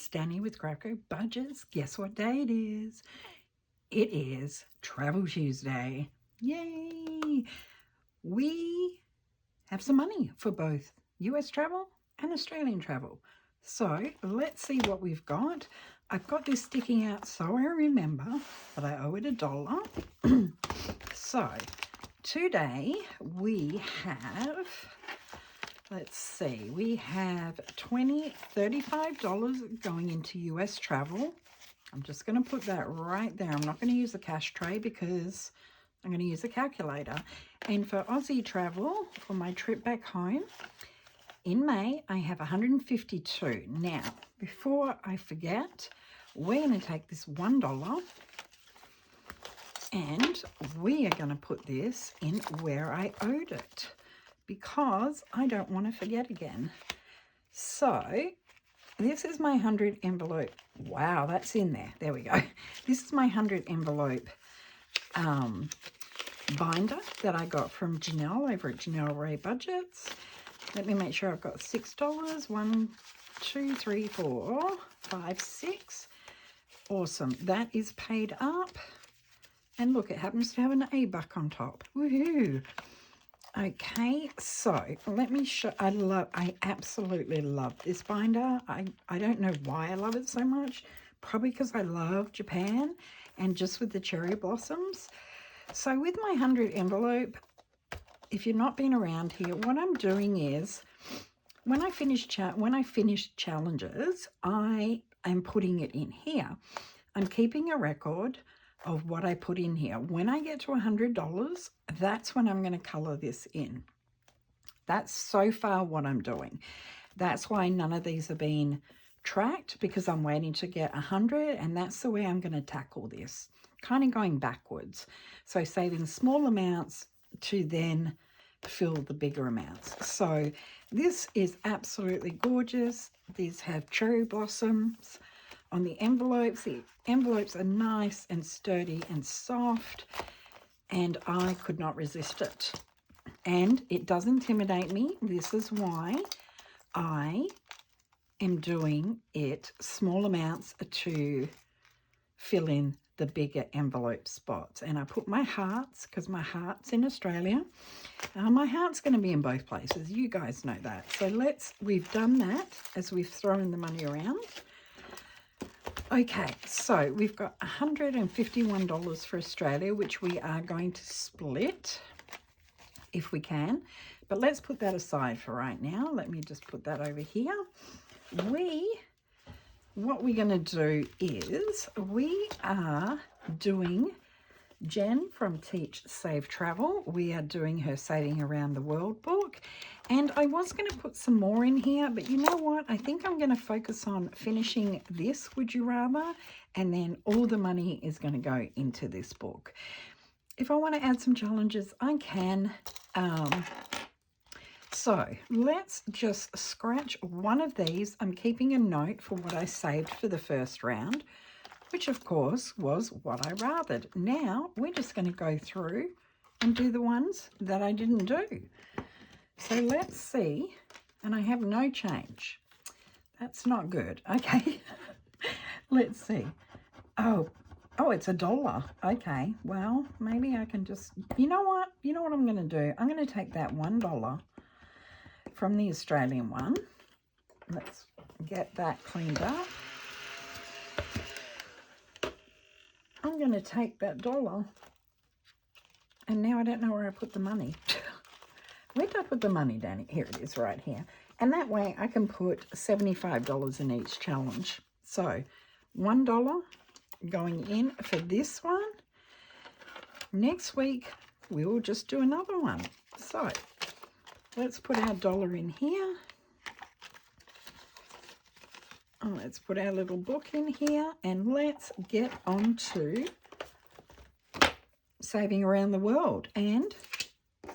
it's Danny with CraftCoBudgets. Guess what day it is? It is Travel Tuesday. Yay! We have some money for both US travel and Australian travel. So let's see what we've got. I've got this sticking out so I remember that I owe it $1. So today we have, let's see, we have $35 going into US travel. I'm just going to put that right there. I'm not going to use the cash tray because I'm going to use a calculator. And for Aussie travel, for my trip back home, in May, I have 152. Now, before I forget, we're going to take this $1 and we are going to put this in where I owed it because I don't want to forget again. So this is my 100 envelope. Wow, that's in there. There we go. This is my 100 envelope binder that I got from Janelle over at Janelle Ray Budgets. Let me make sure I've got $6. 1, 2, 3, 4, 5, 6. Awesome. That is paid up. And look, it happens to have an A buck on top. Woohoo! Okay, so let me show. I absolutely love this binder. I don't know why I love it so much. Probably because I love Japan and just with the cherry blossoms. So with my 100 envelope, if you've not been around here, what I'm doing is when I finish challenges, I am putting it in here. I'm keeping a record of what I put in here. When I get to $100, that's when I'm going to color this in. That's so far what I'm doing. That's why none of these have been tracked, because I'm waiting to get 100, and that's the way I'm going to tackle this. Kind of going backwards. So saving small amounts to then fill the bigger amounts. So this is absolutely gorgeous. These have cherry blossoms on the envelopes. The envelopes are nice and sturdy and soft, and I could not resist it. And it does intimidate me. This is why I am doing it small amounts to fill in the bigger envelope spots. And I put my hearts, because my heart's in Australia. My heart's going to be in both places. You guys know that. So we've done that as we've thrown the money around. Okay, so we've got $151 for Australia, which we are going to split if we can. But let's put that aside for right now. Let me just put that over here. What we're going to do is we are doing Jen from Teach Save Travel. We are doing her Saving Around the World book. And I was going to put some more in here, but you know what? I think I'm going to focus on finishing this, Would You Rather? And then all the money is going to go into this book. If I want to add some challenges, I can. So let's just scratch one of these. I'm keeping a note for what I saved for the first round, which of course was what I rathered. Now we're just going to go through and do the ones that I didn't do. So let's see. And I have no change. That's not good. Okay. Let's see. Oh, it's $1. Okay. Well, maybe I can just, you know what I'm going to do? I'm going to take that $1 from the Australian one. Let's get that cleaned up. I'm going to take that $1, and now I don't know where I put the money. Where did I put the money, Danny? Here it is, right here. And that way I can put $75 in each challenge. So $1 going in for this one. Next week we will just do another one. So let's put our $1 in here. Let's put our little book in here, and let's get on to Saving Around the World. And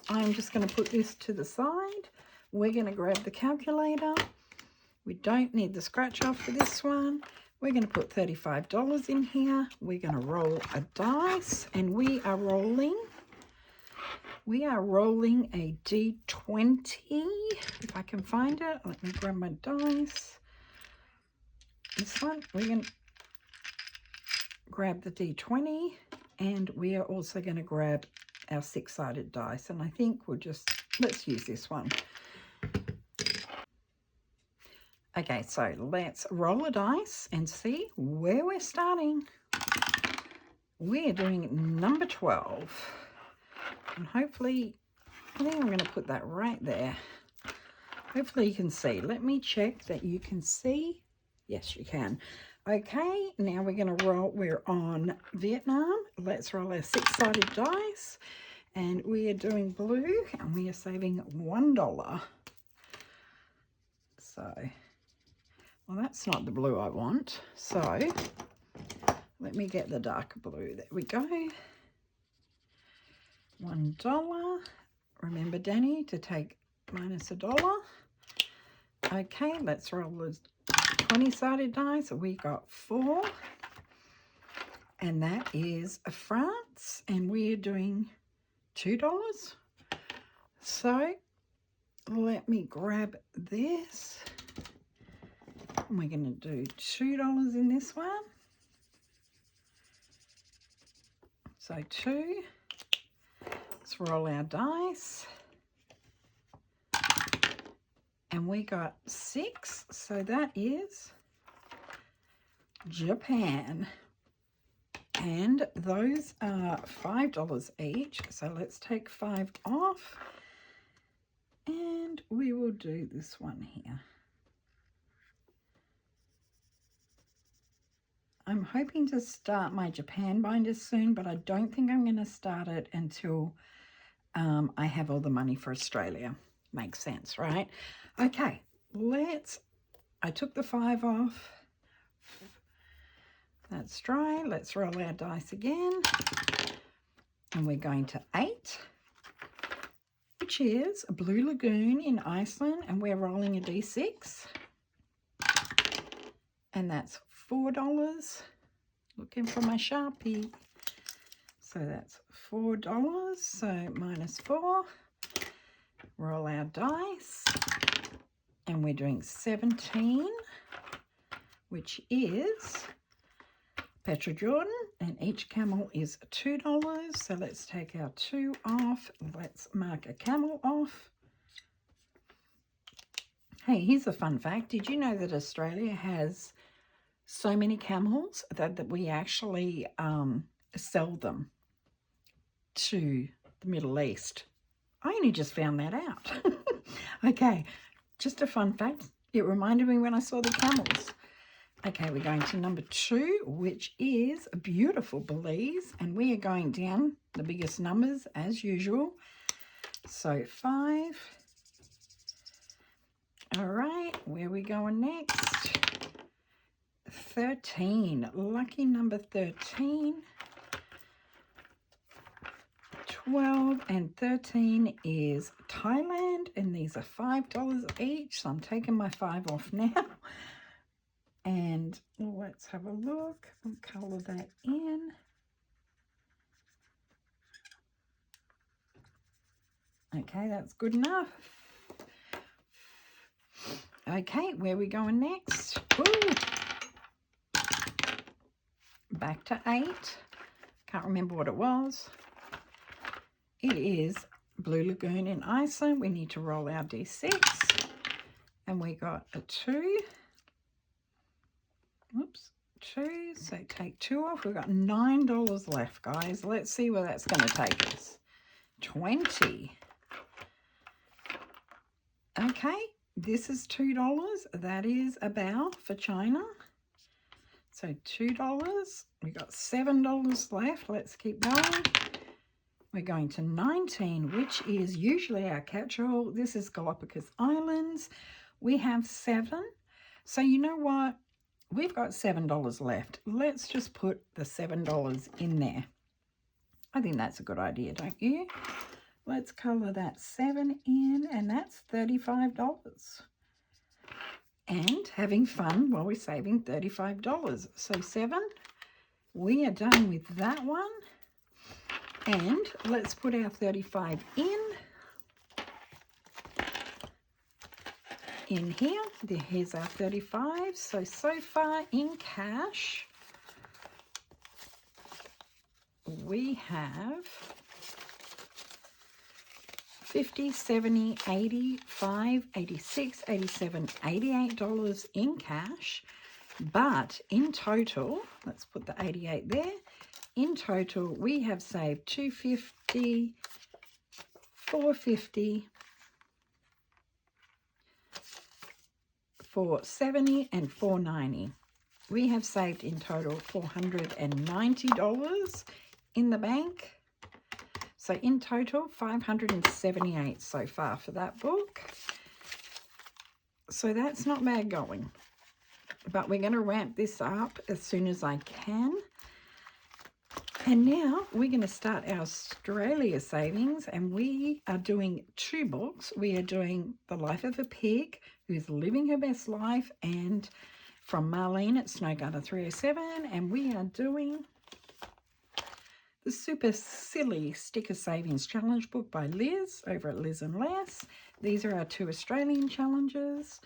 I'm just going to put this to the side. We're going to grab the calculator. We don't need the scratch off for this one. We're going to put $35 in here. We're going to roll a dice, and we are rolling a D20. If I can find it, let me grab my dice. this one. We're going to grab the D20, and we are also going to grab our 6-sided dice, and I think let's use this one. Okay, so let's roll a dice and see where we're starting. We're doing number 12, and hopefully, I think I'm going to put that right there. Hopefully you can see. Let me check that you can see. Yes, you can. Okay, now we're going to roll. We're on Vietnam. Let's roll our 6-sided dice. And we are doing blue, and we are saving $1. So, well, that's not the blue I want. So, let me get the darker blue. There we go. $1. Remember, Danny, to take minus $1. Okay, let's roll the 20-sided dice. We got 4. And that is France. And we are doing $2. So let me grab this. And we're going to do $2 in this one. So 2. Let's roll our dice. And we got 6. So that is Japan. And those are $5 each. So let's take 5 off. And we will do this one here. I'm hoping to start my Japan binder soon, but I don't think I'm going to start it until I have all the money for Australia. Makes sense, right? Okay, I took the 5 off. That's dry. Let's roll our dice again. And we're going to 8, which is a Blue Lagoon in Iceland, and we're rolling a D6. And that's $4. Looking for my Sharpie. So that's $4. So minus 4. Roll our dice. And we're doing 17, which is Petra Jordan, and each camel is $2. So let's take our 2 off. Let's mark a camel off. Hey, here's a fun fact. Did you know that Australia has so many camels that we actually sell them to the Middle East? I only just found that out. Okay, just a fun fact. It reminded me when I saw the camels. Okay, we're going to number 2, which is a beautiful Belize, and we are going down the biggest numbers as usual. So 5. All right, where are we going next? 13, lucky number 13. 12 and 13 is Thailand, and these are $5 each. So I'm taking my 5 off now. And let's have a look. I'll color that in. Okay, that's good enough. Okay, where are we going next? Ooh. Back to 8. Can't remember what it was. It is Blue Lagoon in Iceland. We need to roll our D6. And we got a 2. Oops, 2. So take 2 off. We've got $9 left, guys. Let's see where that's going to take us. 20. Okay, this is $2. That is a bow for China. So $2. We got $7 left. Let's keep going. We're going to 19, which is usually our catch-all. This is Galapagos Islands. We have 7. So you know what? We've got $7 left. Let's just put the $7 in there. I think that's a good idea, don't you? Let's colour that 7 in, and that's $35. And having fun while we're saving $35. So 7, we are done with that one. And let's put our 35 in here. Here's our 35. So far in cash, we have 50, 70, 85, 86, 87, $88 in cash. But in total, let's put the 88 there. In total, we have saved $250, $450, $470, and $490. We have saved in total $490 in the bank. So in total, $578 so far for that book. So that's not bad going. But we're going to ramp this up as soon as I can. And now we're going to start our Australia savings, and we are doing 2 books. We are doing The Life of a Pig, Who's Living Her Best Life, and from Marlene at Snow Garden 307, and we are doing the Super Silly Sticker Savings Challenge book by Liz over at Liz and Les. These are our 2 Australian challenges.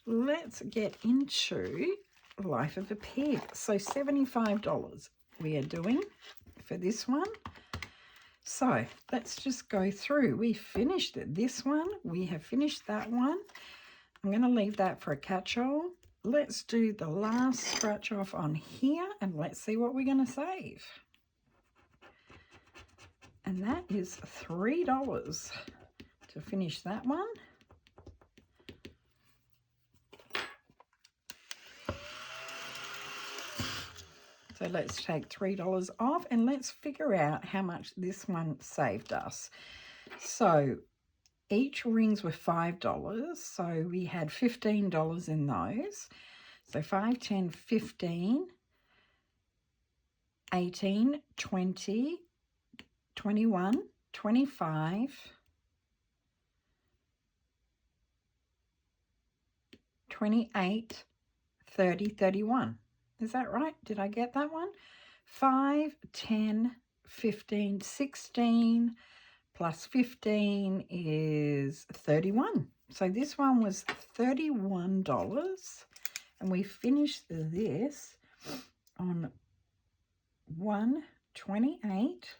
Let's get into Life of a Pig. So $75 we are doing for this one. So let's just go through. We finished this one. We have finished that one. I'm going to leave that for a catch-all. Let's do the last scratch off on here and let's see what we're going to save. And that is $3 to finish that one. So let's take $3 off and let's figure out how much this one saved us. So each rings were $5, so we had $15 in those. So 5, 10, 15, 18, 20, 21, 25, 28, 30, 31. Is that right? Did I get that one? 5, 10, 15, 16 plus 15 is 31. So this one was $31, and we finished this on 1/28,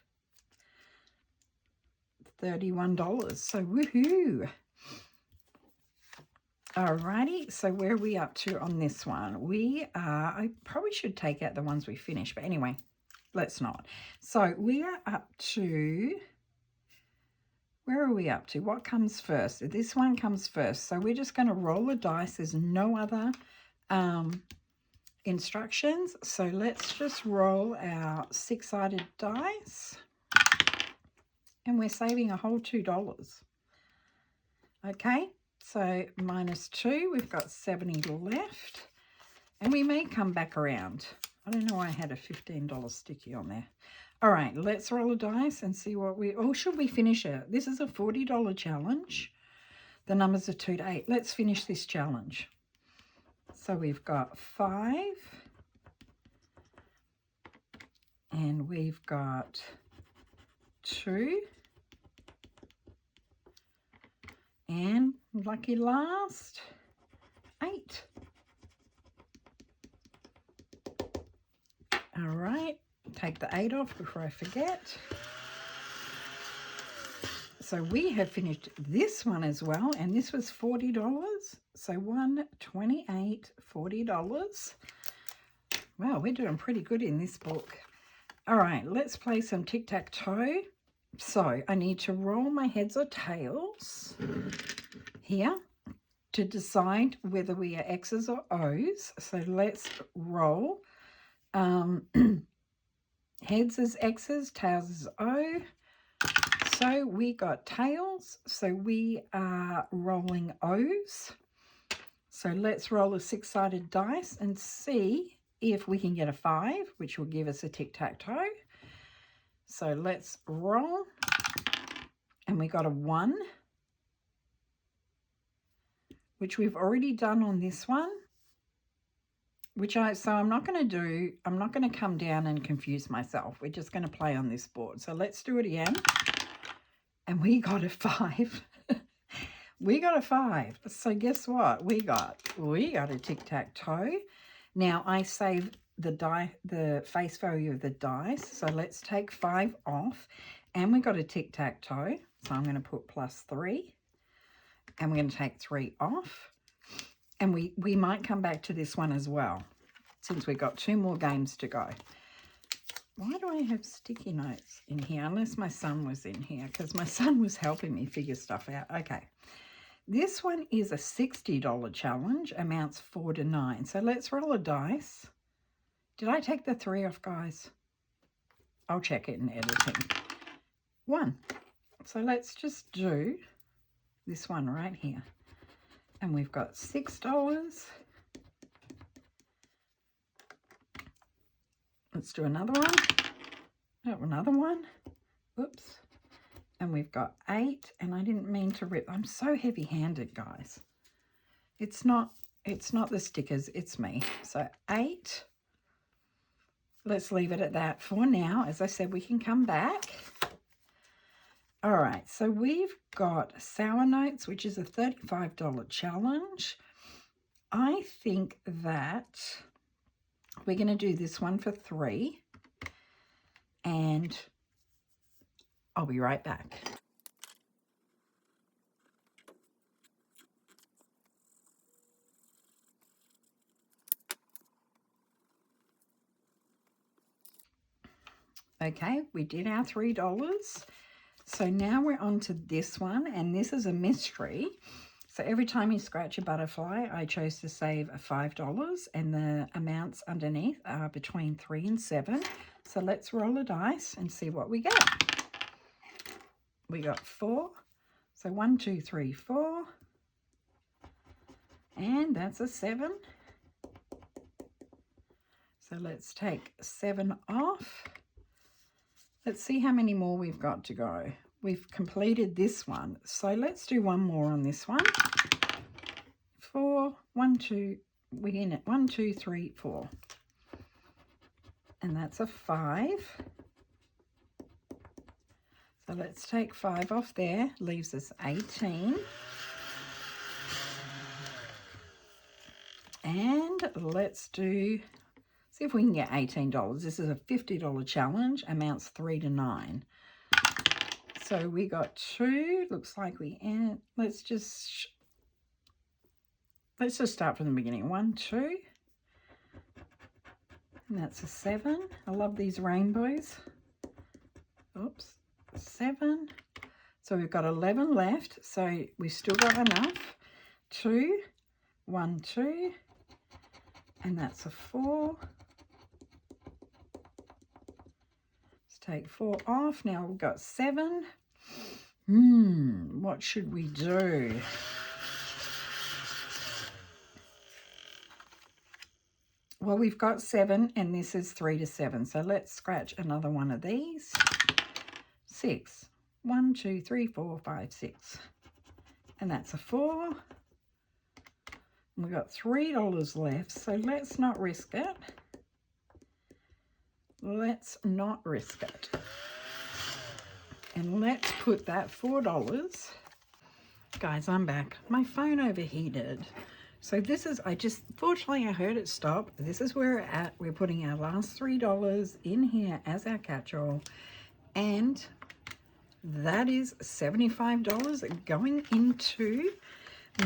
$31. So woohoo! Alrighty, so where are we up to on this one? We are, I probably should take out the ones we finished, but anyway, let's not. So we are up to, where are we up to? What comes first? This one comes first. So we're just going to roll the dice. There's no other instructions. So let's just roll our 6-sided dice. And we're saving a whole $2. Okay. So -2, we've got 70 left, and we may come back around. I don't know why I had a $15 sticky on there. All right, let's roll a dice and see what we, oh, should we finish it? This is a $40 challenge. The numbers are 2 to 8. Let's finish this challenge. So we've got 5, and we've got 2, and lucky last, 8. All right, take the 8 off before I forget. So we have finished this one as well, and this was $40. So 1/28, $40. Wow, we're doing pretty good in this book. All right, let's play some tic-tac-toe. So I need to roll my heads or tails here to decide whether we are X's or O's. So let's roll. Heads is X's, tails is O. So we got tails, so we are rolling O's. So let's roll a 6-sided dice and see if we can get a 5, which will give us a tic-tac-toe. So let's roll, and we got a 1, which we've already done on this one, so I'm not going to come down and confuse myself. We're just going to play on this board. So let's do it again. And we got a 5. We got a 5. So guess what? We got a tic-tac-toe. Now I save the face value of the dice. So let's take 5 off. And we got a tic-tac-toe. So I'm going to put +3. And we're going to take 3 off. And we might come back to this one as well, since we've got 2 more games to go. Why do I have sticky notes in here? Unless my son was in here, because my son was helping me figure stuff out. Okay. This one is a $60 challenge, amounts 4 to 9. So let's roll a dice. Did I take the 3 off, guys? I'll check it in editing. 1. So let's just do this one right here. And we've got $6. Let's do another one. Oh, another one. Oops. And we've got 8. And I didn't mean to rip. I'm so heavy-handed, guys. It's not the stickers, it's me. So 8. Let's leave it at that for now. As I said, we can come back. All right, so we've got Sour Notes, which is a $35 challenge. I think that we're going to do this one for 3. And I'll be right back. Okay, we did our $3. So now we're on to this one, and this is a mystery. So every time you scratch a butterfly, I chose to save $5, and the amounts underneath are between 3 and 7. So let's roll a dice and see what we get. We got 4. So 1, 2, 3, 4. And that's a 7. So let's take 7 off. Let's see how many more we've got to go. We've completed this one. So let's do one more on this one. 4, 1, 2, we're in it. 1, 2, 3, 4. And that's a 5. So let's take 5 off there. Leaves us 18. And let's do... see if we can get $18. This is a $50 challenge, amounts 3 to 9. So we got 2. Looks like we end. Let's just start from the beginning. 1, 2. And that's a 7. I love these rainbows. Oops. 7. So we've got 11 left. So we've still got enough. 2. 1, 2. And that's a 4. Take 4 off. Now we've got 7. What should we do? Well, we've got 7 and this is 3 to 7. So let's scratch another one of these. 6. 1, 2, 3, 4, 5, 6. And that's a 4. We've got $3 left. So let's not risk it. Let's not risk it. And let's put that $4. Guys, I'm back. My phone overheated. So this is, fortunately I heard it stop. This is where we're at. We're putting our last $3 in here as our catch-all. And that is $75 going into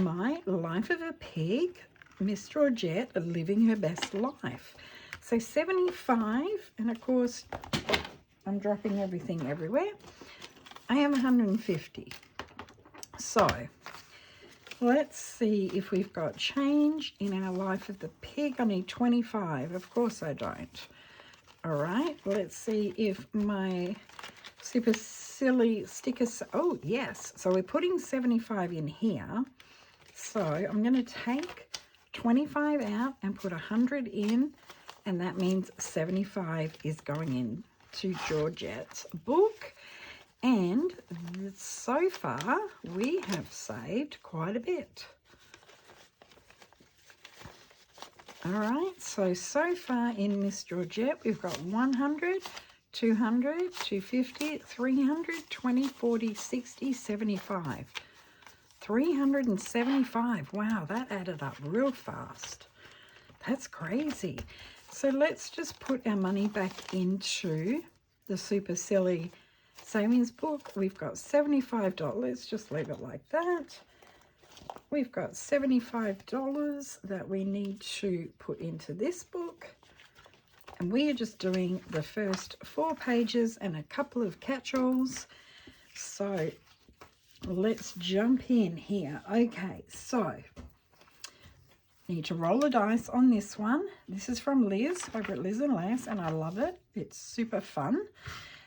my Life of a Pig, Miss Georgette living her best life. So 75, and of course, I'm dropping everything everywhere. I have 150. So let's see if we've got change in our Life of the Pig. I need 25. Of course I don't. All right, let's see if my super silly stickers. Oh, yes. So we're putting 75 in here. So I'm going to take 25 out and put 100 in. And that means 75 is going into Georgette's book. And so far, we have saved quite a bit. All right, so far in Miss Georgette, we've got 100, 200, 250, 300, 20, 40, 60, 75. $375. Wow, that added up real fast. That's crazy. So let's just put our money back into the Super Silly savings book. We've got $75. Just leave it like that. We've got $75 that we need to put into this book. And we are just doing the first 4 pages and a couple of catch-alls. So let's jump in here. Okay, so need to roll a dice on this one. This is from Liz, over at Liz and Les, and I love it. It's super fun.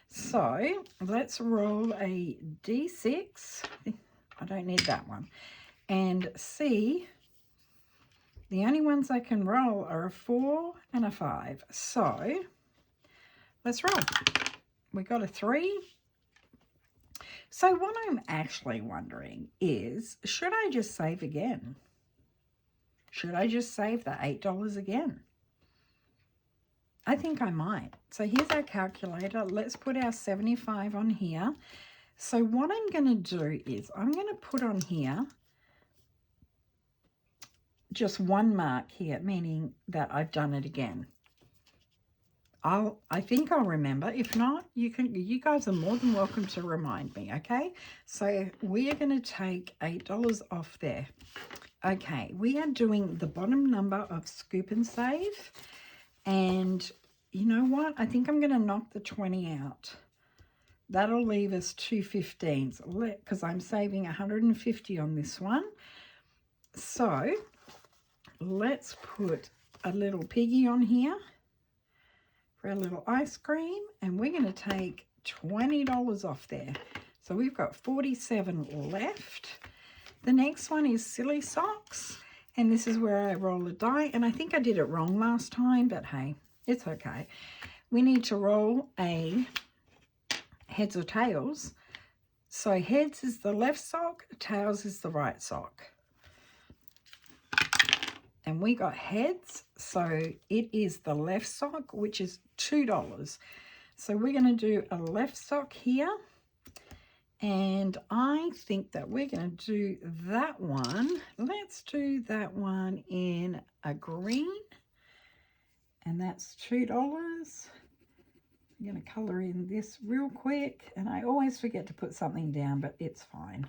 So let's roll a D6. I don't need that one. And see, the only ones I can roll are a 4 and a 5. So let's roll. We got a 3. So what I'm actually wondering is, should I just save again? Should I just save the $8 again? I think I might. So here's our calculator. Let's put our 75 on here. So what I'm going to do is I'm going to put on here just 1 mark here, meaning that I've done it again. I think I'll remember. If not, you guys are more than welcome to remind me, okay? So we are going to take $8 off there. Okay, we are doing the bottom number of Scoop and Save. And you know what? I think I'm going to knock the 20 out. That'll leave us 2 15s because I'm saving 150 on this one. So let's put a little piggy on here for a little ice cream. And we're going to take $20 off there. So we've got 47 left. The next one is Silly Socks, and this is where I roll a die, and I think I did it wrong last time, but hey, it's okay. We need to roll a heads or tails. So heads is the left sock, tails is the right sock. And we got heads, so it is the left sock, which is $2. So we're going to do a left sock here. And I think that we're going to do that one. Let's do that one in a green. And that's $2. I'm going to colour in this real quick. And I always forget to put something down, but it's fine.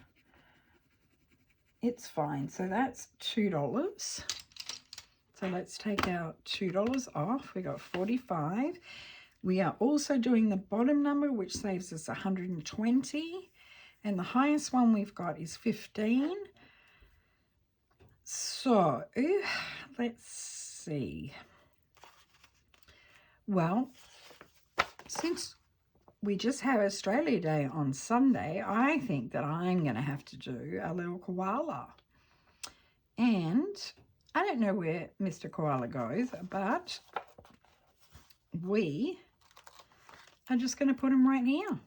It's fine. So that's $2. So let's take our $2 off. We got 45. We are also doing the bottom number, which saves us 120. And the highest one we've got is 15. So let's see. Well, since we just have Australia Day on Sunday, I think that I'm going to have to do a little koala. And I don't know where Mr. Koala goes, but we are just going to put him right here.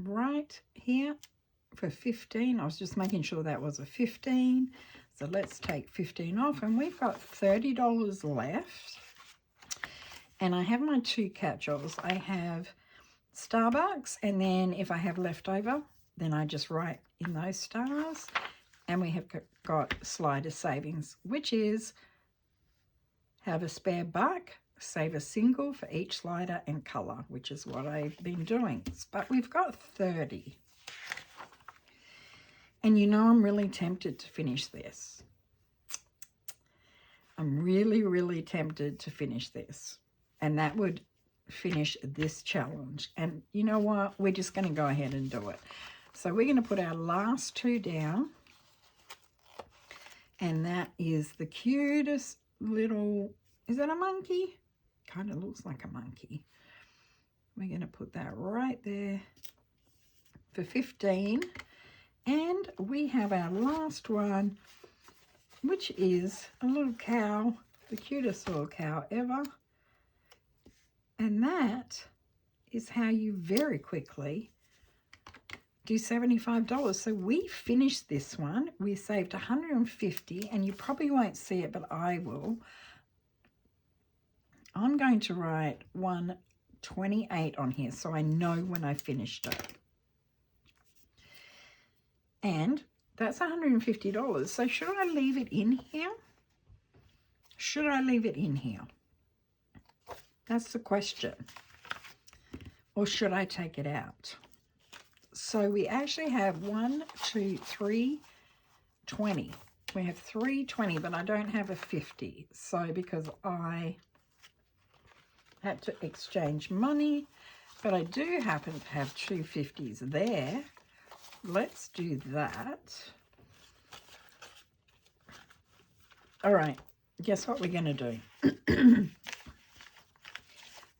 Right here for 15. I was just making sure that was a 15. So let's take 15 off, and we've got $30 left. And I have my 2 catch-alls. I have Starbucks, and then if I have leftover, then I just write in those stars. And we have got slider savings, which is have a spare buck, save a single for each slider and colour, which is what I've been doing. But we've got 30. And you know I'm really tempted to finish this. I'm really, really tempted to finish this. And that would finish this challenge. And you know what? We're just going to go ahead and do it. So we're going to put our last 2 down. And that is the cutest little, is that a monkey? Kind of looks like a monkey. We're going to put that right there for 15. And we have our last one, which is a little cow, the cutest little cow ever. And that is how you very quickly do $75. So we finished this one. We saved 150, and you probably won't see it, but I will. I'm going to write 128 on here so I know when I finished it. And that's $150. So should I leave it in here? Should I leave it in here? That's the question. Or should I take it out? So we actually have 1, 2, 3, 20. We have 320, but I don't have a 50. So because I had to exchange money, but I do happen to have 2 50s there. Let's do that. All right, guess what we're going to do?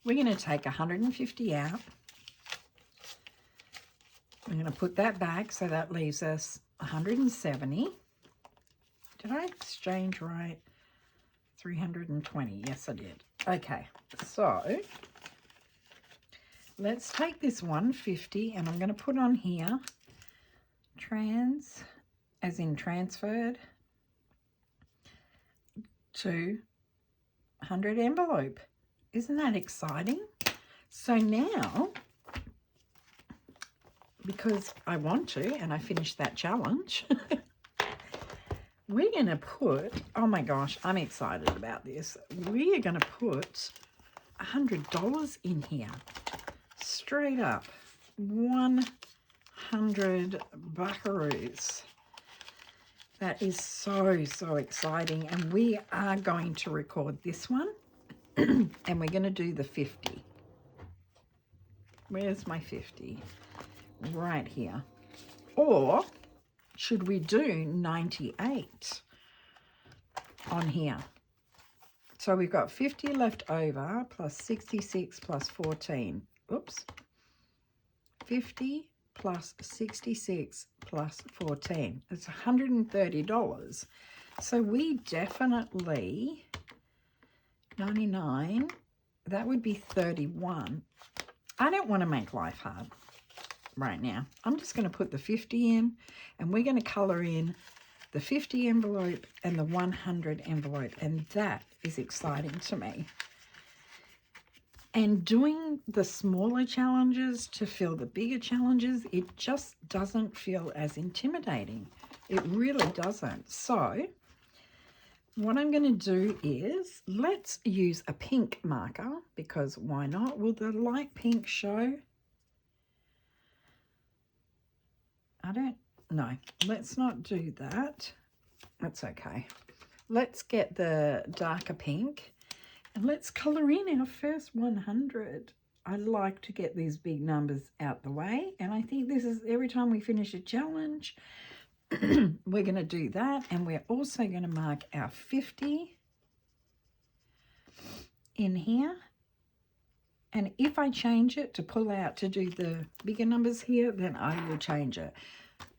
We're going to take 150 out. We're going to put that back, so that leaves us 170. Did I exchange right? 320. Yes, I did. Okay, so let's take this 150 and I'm going to put on here trans, as in transferred, to 100 envelope. Isn't that exciting? So now, because I want to and I finished that challenge, we're going to put, oh my gosh, I'm excited about this. We are going to put $100 in here. Straight up. 100 buckaroos. That is so, so exciting. And we are going to record this one. And we're going to do the 50. Where's my 50? Right here. Or should we do 98 on here? So we've got 50 left over plus 66 plus 14. Oops. 50 plus 66 plus 14. It's $130. So we definitely, 99, that would be 31. I don't want to make life hard right now. I'm just going to put the 50 in, and we're going to color in the 50 envelope and the 100 envelope, and that is exciting to me. And doing the smaller challenges to fill the bigger challenges, it just doesn't feel as intimidating. It really doesn't. So what I'm going to do is, let's use a pink marker, because why not? Will the light pink show? I don't know. Let's not do that. That's okay. Let's get the darker pink and let's colour in our first 100. I like to get these big numbers out the way, and I think this is every time we finish a challenge, we're going to do that. And we're also going to mark our 50 in here. And if I change it to pull out to do the bigger numbers here, then I will change it.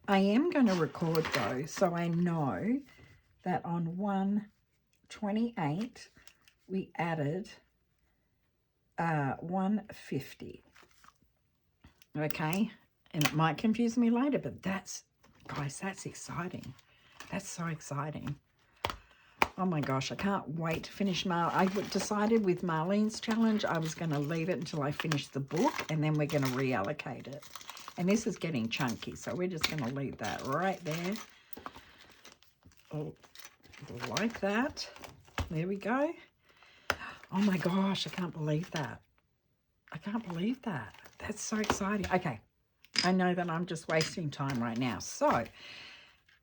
I am going to record though, so I know that on 128 we added 150. Okay, and it might confuse me later, but that's, guys, that's exciting. That's so exciting. Oh my gosh, I can't wait to finish I decided with Marlene's challenge I was going to leave it until I finish the book, and then we're going to reallocate it. And this is getting chunky, so we're just going to leave that right there. Oh, like that. There we go. Oh my gosh, I can't believe that. I can't believe that. That's so exciting. Okay, I know that I'm just wasting time right now. So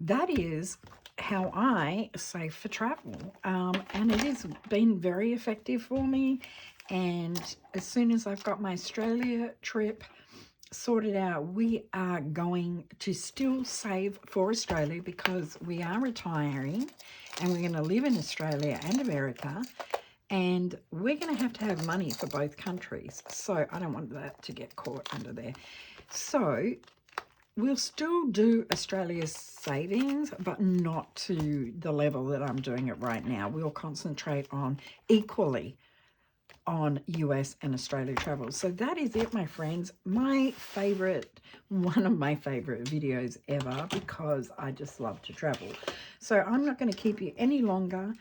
that is how I save for travel, and it has been very effective for me. And as soon as I've got my Australia trip sorted out, we are going to still save for Australia, because we are retiring and we're going to live in Australia and America, and we're going to have money for both countries. So I don't want that to get caught under there. So we'll still do Australia's savings, but not to the level that I'm doing it right now. We'll concentrate on equally on US and Australia travel. So that is it, my friends. My favorite, one of my favorite videos ever, because I just love to travel. So I'm not going to keep you any longer.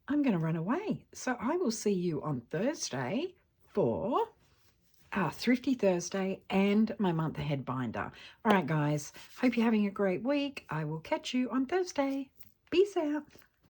I'm going to run away. So I will see you on Thursday for Thrifty Thursday and my month ahead binder. All right, guys. Hope you're having a great week. I will catch you on Thursday. Peace out.